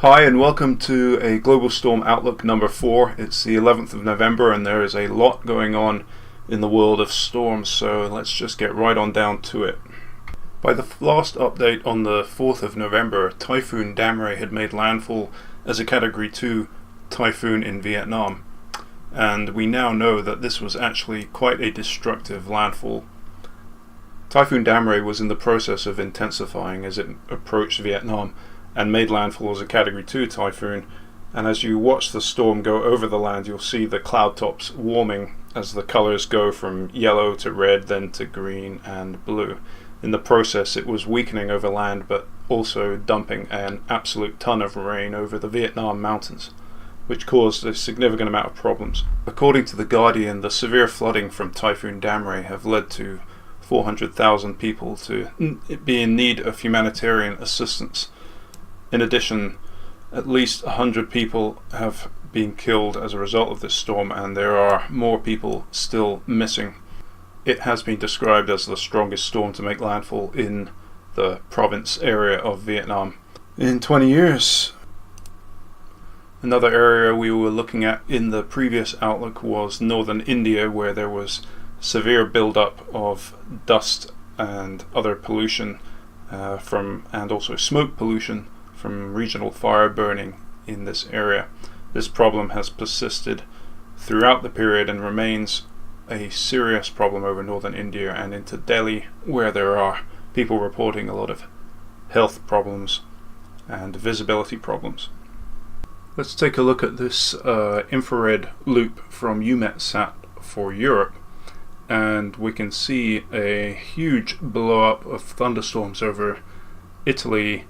Hi and welcome to a Global Storm Outlook number 4. It's the 11th of November and there is a lot going on in the world of storms, so let's just get right on down to it. By the last update on the 4th of November, Typhoon Damrey had made landfall as a Category 2 typhoon in Vietnam, and we now know that this was actually quite a destructive landfall. Typhoon Damrey was in the process of intensifying as it approached Vietnam and made landfall as a Category 2 typhoon, and as you watch the storm go over the land, you'll see the cloud tops warming as the colors go from yellow to red, then to green and blue. In the process, it was weakening over land, but also dumping an absolute ton of rain over the Vietnam mountains, which caused a significant amount of problems. According to The Guardian, the severe flooding from Typhoon Damrey have led to 400,000 people to be in need of humanitarian assistance. In addition, at least 100 people have been killed as a result of this storm, and there are more people still missing. It has been described as the strongest storm to make landfall in the province area of Vietnam in 20 years. Another area we were looking at in the previous outlook was northern India, where there was severe buildup of dust and other pollution and also smoke pollution from regional fire burning in this area. This problem has persisted throughout the period and remains a serious problem over northern India and into Delhi, where there are people reporting a lot of health problems and visibility problems. Let's take a look at this infrared loop from EUMETSAT for Europe, and we can see a huge blow up of thunderstorms over Italy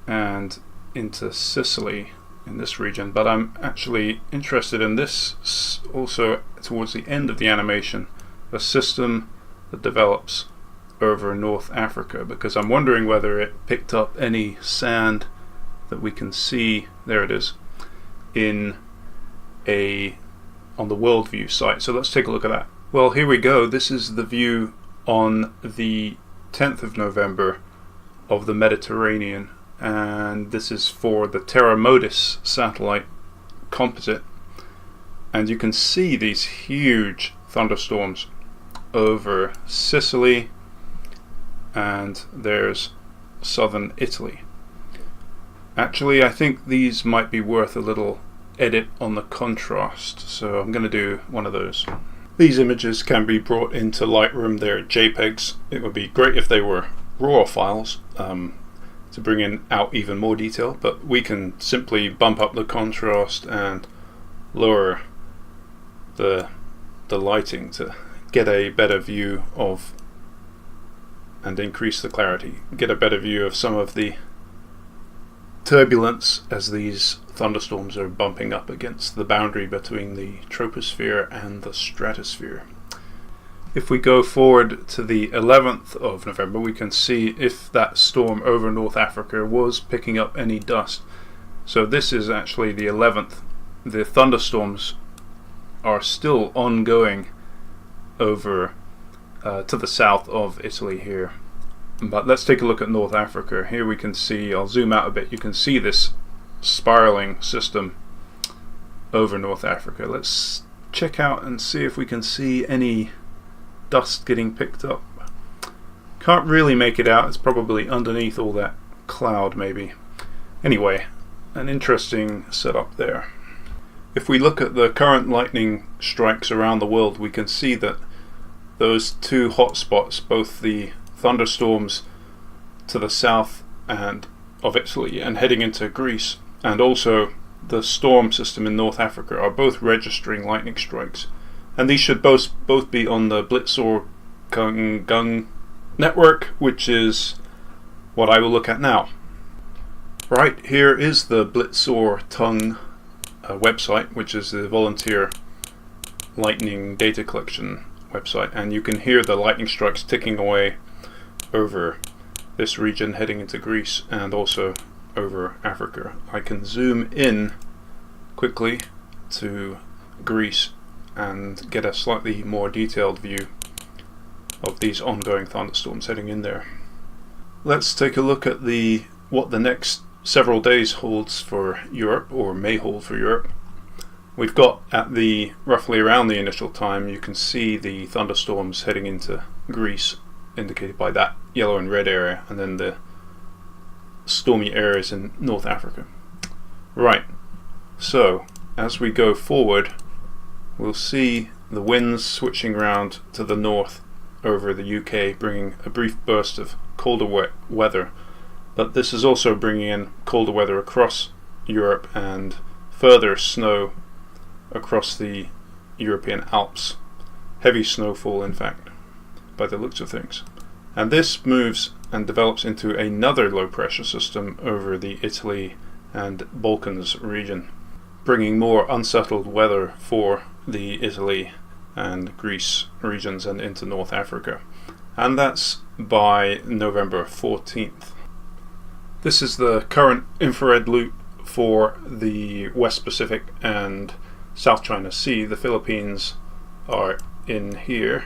and into Sicily in this region, but I'm actually interested in this also towards the end of the animation, a system that develops over North Africa, because I'm wondering whether it picked up any sand that we can see, there it is, on the Worldview site. So let's take a look at that. Well, here we go. This is the view on the 10th of November of the Mediterranean, and this is for the Terra Modis satellite composite, and you can see these huge thunderstorms over Sicily, and there's southern Italy. Actually, I think these might be worth a little edit on the contrast, so I'm going to do one of those. These images can be brought into Lightroom. They're JPEGs. It would be great if they were RAW files to bring out even more detail, but we can simply bump up the contrast and lower the lighting to get a better view of, and increase the clarity, get a better view of some of the turbulence as these thunderstorms are bumping up against the boundary between the troposphere and the stratosphere. If we go forward to the 11th of November, we can see if that storm over North Africa was picking up any dust. So this is actually the 11th. The thunderstorms are still ongoing over to the south of Italy here. But let's take a look at North Africa. Here we can see, I'll zoom out a bit, you can see this spiraling system over North Africa. Let's check out and see if we can see any dust getting picked up. Can't really make it out, it's probably underneath all that cloud maybe. Anyway, an interesting setup there. If we look at the current lightning strikes around the world, we can see that those two hotspots, both the thunderstorms to the south and of Italy and heading into Greece, and also the storm system in North Africa, are both registering lightning strikes. And these should both be on the Blitzor Gung network, which is what I will look at now. Right, here is the Blitzor Tung website, which is the volunteer lightning data collection website, and you can hear the lightning strikes ticking away over this region heading into Greece and also over Africa. I can zoom in quickly to Greece and get a slightly more detailed view of these ongoing thunderstorms heading in there. Let's take a look at what the next several days holds for Europe, or may hold for Europe. We've got at the roughly around the initial time, you can see the thunderstorms heading into Greece, indicated by that yellow and red area, and then the stormy areas in North Africa. Right, so as we go forward, we'll see the winds switching round to the north over the UK, bringing a brief burst of colder weather, but this is also bringing in colder weather across Europe and further snow across the European Alps. Heavy snowfall, in fact, by the looks of things. And this moves and develops into another low pressure system over the Italy and Balkans region, bringing more unsettled weather for the Italy and Greece regions and into North Africa. And that's by November 14th. This is the current infrared loop for the West Pacific and South China Sea. The Philippines are in here.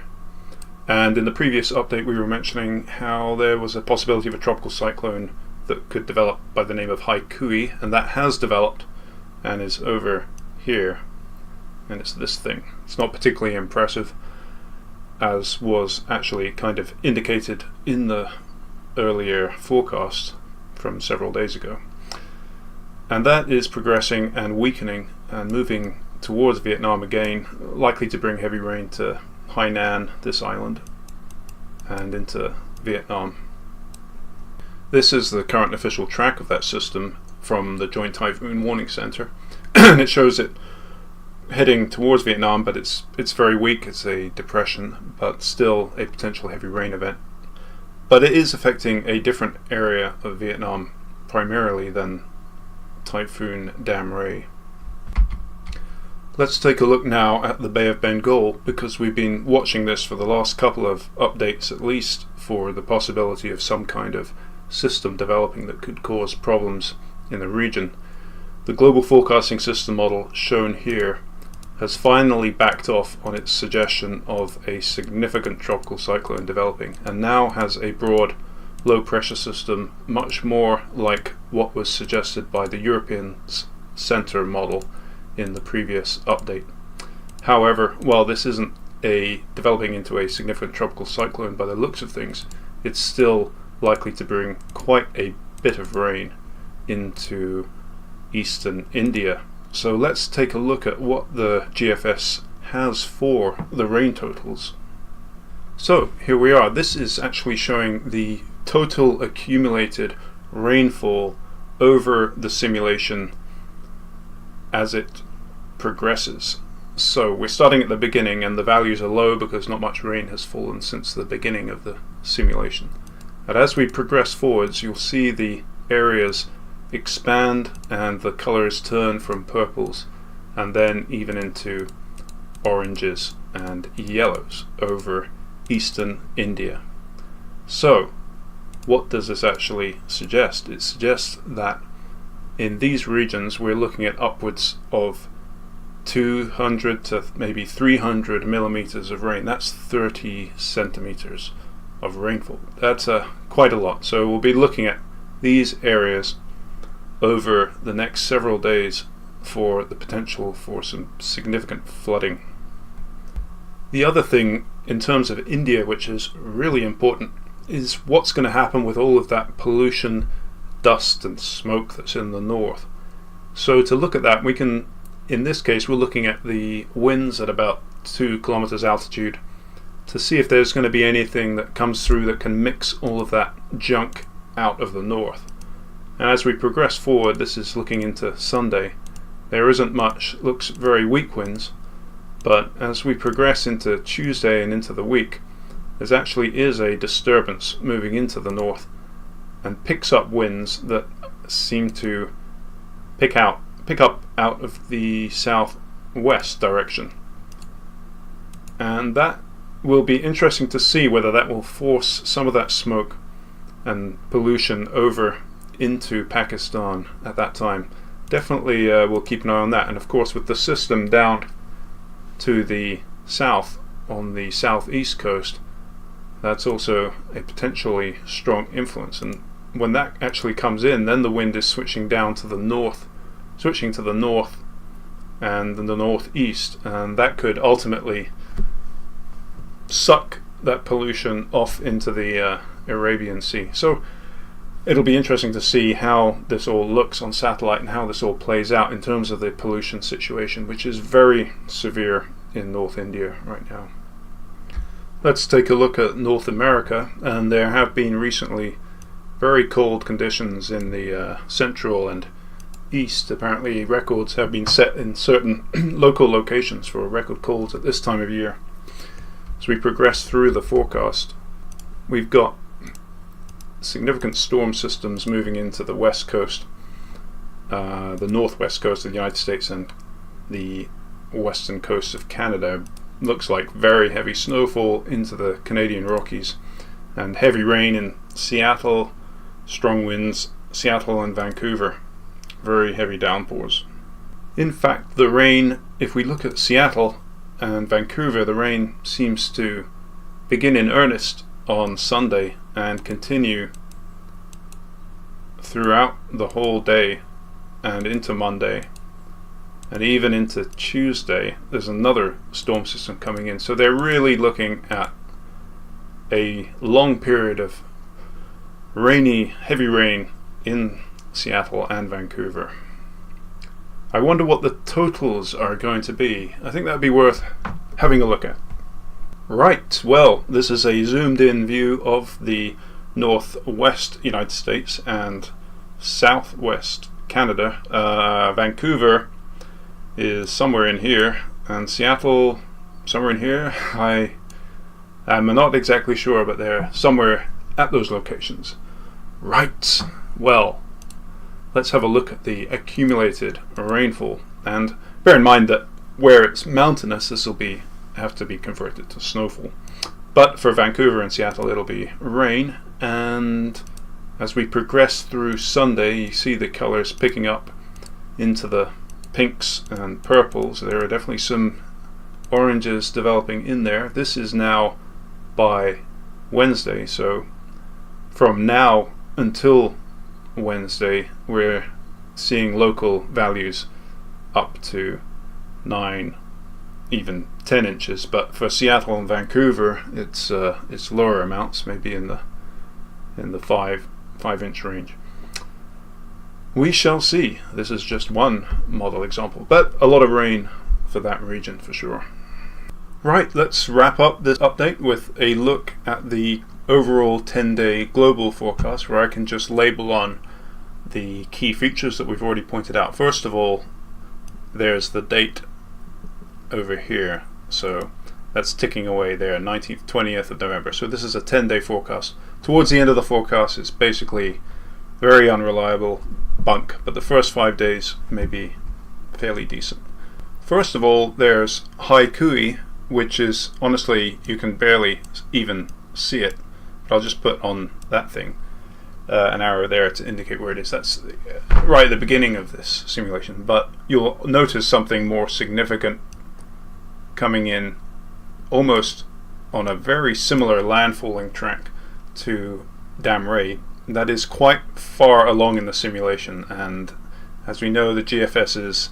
And in the previous update we were mentioning how there was a possibility of a tropical cyclone that could develop by the name of Haikui, and that has developed and is over here. And it's this thing. It's not particularly impressive, as was actually kind of indicated in the earlier forecast from several days ago. And that is progressing and weakening and moving towards Vietnam again, likely to bring heavy rain to Hainan, this island, and into Vietnam. This is the current official track of that system from the Joint Typhoon Warning Center, and it shows it heading towards Vietnam, but it's very weak. It's a depression, but still a potential heavy rain event. But it is affecting a different area of Vietnam primarily than Typhoon Damrey. Let's take a look now at the Bay of Bengal, because we've been watching this for the last couple of updates at least for the possibility of some kind of system developing that could cause problems in the region. The global forecasting system model shown here has finally backed off on its suggestion of a significant tropical cyclone developing, and now has a broad low pressure system, much more like what was suggested by the European Centre model in the previous update. However, while this isn't developing into a significant tropical cyclone by the looks of things, it's still likely to bring quite a bit of rain into eastern India. So let's take a look at what the GFS has for the rain totals. So here we are. This is actually showing the total accumulated rainfall over the simulation as it progresses. So we're starting at the beginning, and the values are low because not much rain has fallen since the beginning of the simulation. But as we progress forwards, you'll see the areas expand and the colors turn from purples and then even into oranges and yellows over eastern India. So what does this actually suggest? It suggests that in these regions we're looking at upwards of 200 to maybe 300 millimeters of rain. That's 30 centimeters of rainfall. That's quite a lot. So we'll be looking at these areas over the next several days for the potential for some significant flooding. The other thing in terms of India, which is really important, is what's going to happen with all of that pollution, dust and smoke that's in the north. So to look at that, we can, in this case, we're looking at the winds at about 2 kilometers altitude to see if there's going to be anything that comes through that can mix all of that junk out of the north. And as we progress forward, this is looking into Sunday, there isn't much, looks very weak winds, but as we progress into Tuesday and into the week, there actually is a disturbance moving into the north and picks up winds that seem to pick up out of the southwest direction. And that will be interesting to see whether that will force some of that smoke and pollution over into Pakistan at that time. Definitely we'll keep an eye on that. And of course, with the system down to the south on the southeast coast, that's also a potentially strong influence, and when that actually comes in, then the wind is switching to the north and the northeast, and that could ultimately suck that pollution off into the Arabian Sea. So it'll be interesting to see how this all looks on satellite and how this all plays out in terms of the pollution situation, which is very severe in North India right now. Let's take a look at North America, and there have been recently very cold conditions in the central and east. Apparently records have been set in certain local locations for record colds at this time of year. As we progress through the forecast, we've got significant storm systems moving into the west coast, the northwest coast of the United States and the western coast of Canada. Looks like very heavy snowfall into the Canadian Rockies, and heavy rain in Seattle, strong winds, Seattle and Vancouver, very heavy downpours. In fact, the rain, if we look at Seattle and Vancouver, the rain seems to begin in earnest on Sunday and continue throughout the whole day and into Monday and even into Tuesday. There's another storm system coming in, so they're really looking at a long period of rainy, heavy rain in Seattle and Vancouver. I wonder what the totals are going to be. I think that would be worth having a look at. Right, well, this is a zoomed in view of the northwest United States and southwest Canada. Vancouver is somewhere in here, and Seattle somewhere in here. I'm not exactly sure, but they're somewhere at those locations. Right, well, let's have a look at the accumulated rainfall, and bear in mind that where it's mountainous, this will have to be converted to snowfall. But for Vancouver and Seattle, it'll be rain, and as we progress through Sunday, you see the colors picking up into the pinks and purples. There are definitely some oranges developing in there. This is now by Wednesday, so from now until Wednesday we're seeing local values up to 9, even 10 inches, but for Seattle and Vancouver it's lower amounts, maybe in the 5-inch range. We shall see. This is just one model example, but a lot of rain for that region for sure. Right, let's wrap up this update with a look at the overall 10-day global forecast, where I can just label on the key features that we've already pointed out. First of all, there's the date over here, so that's ticking away there, 19th, 20th of November. So this is a 10-day forecast. Towards the end of the forecast, it's basically very unreliable bunk, but the first 5 days may be fairly decent. First of all, there's Haikui, which is, honestly, you can barely even see it, but I'll just put on that thing an arrow there to indicate where it is. That's right at the beginning of this simulation, but you'll notice something more significant coming in almost on a very similar landfalling track to Damrey. That is quite far along in the simulation, and as we know, the GFS is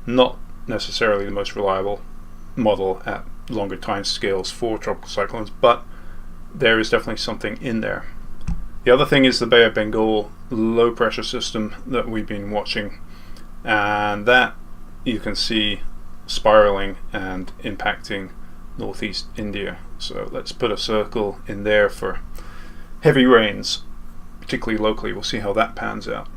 not necessarily the most reliable model at longer time scales for tropical cyclones, but there is definitely something in there. The other thing is the Bay of Bengal low pressure system that we've been watching, and that you can see spiraling and impacting northeast India. So let's put a circle in there for heavy rains, particularly locally. We'll see how that pans out.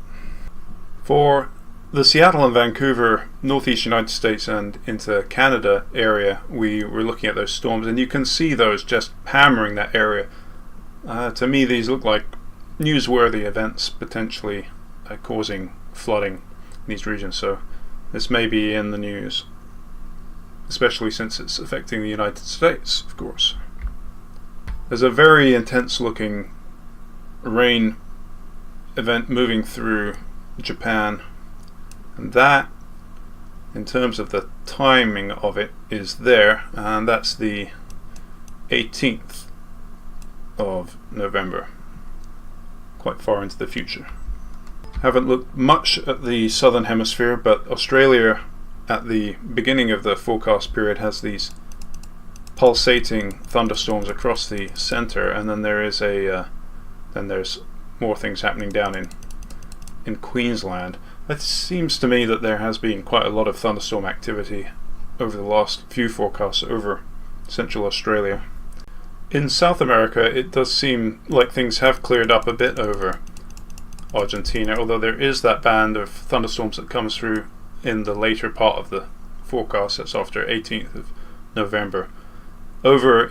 For the Seattle and Vancouver, northeast United States and into Canada area, we were looking at those storms, and you can see those just hammering that area. To me, these look like newsworthy events, potentially causing flooding in these regions, so this may be in the news, especially since it's affecting the United States, of course. There's a very intense looking rain event moving through Japan, and that, in terms of the timing of it, is there, and that's the 18th of November. quite far into the future. Haven't looked much at the southern hemisphere, but Australia at the beginning of the forecast period has these pulsating thunderstorms across the center, and then there's more things happening down in Queensland. It seems to me that there has been quite a lot of thunderstorm activity over the last few forecasts over Central Australia. In South America, it does seem like things have cleared up a bit over Argentina, although there is that band of thunderstorms that comes through in the later part of the forecast. That's after 18th of November. Over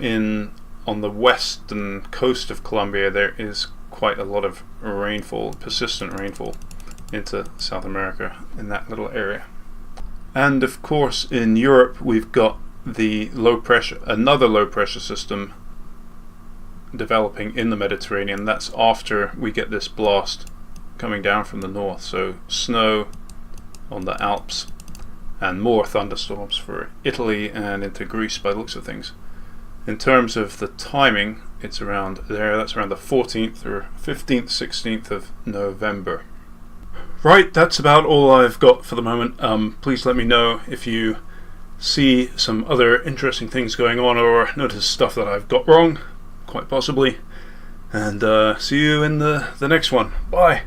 on the western coast of Colombia, there is quite a lot of rainfall, persistent rainfall into South America in that little area. And of course in Europe we've got the another low pressure system developing in the Mediterranean. That's after we get this blast coming down from the north, so snow on the Alps and more thunderstorms for Italy and into Greece by the looks of things. In terms of the timing, it's around there, that's around the 14th or 15th, 16th of November. Right, that's about all I've got for the moment. Please let me know if you see some other interesting things going on or notice stuff that I've got wrong, quite possibly. And see you in the next one. Bye!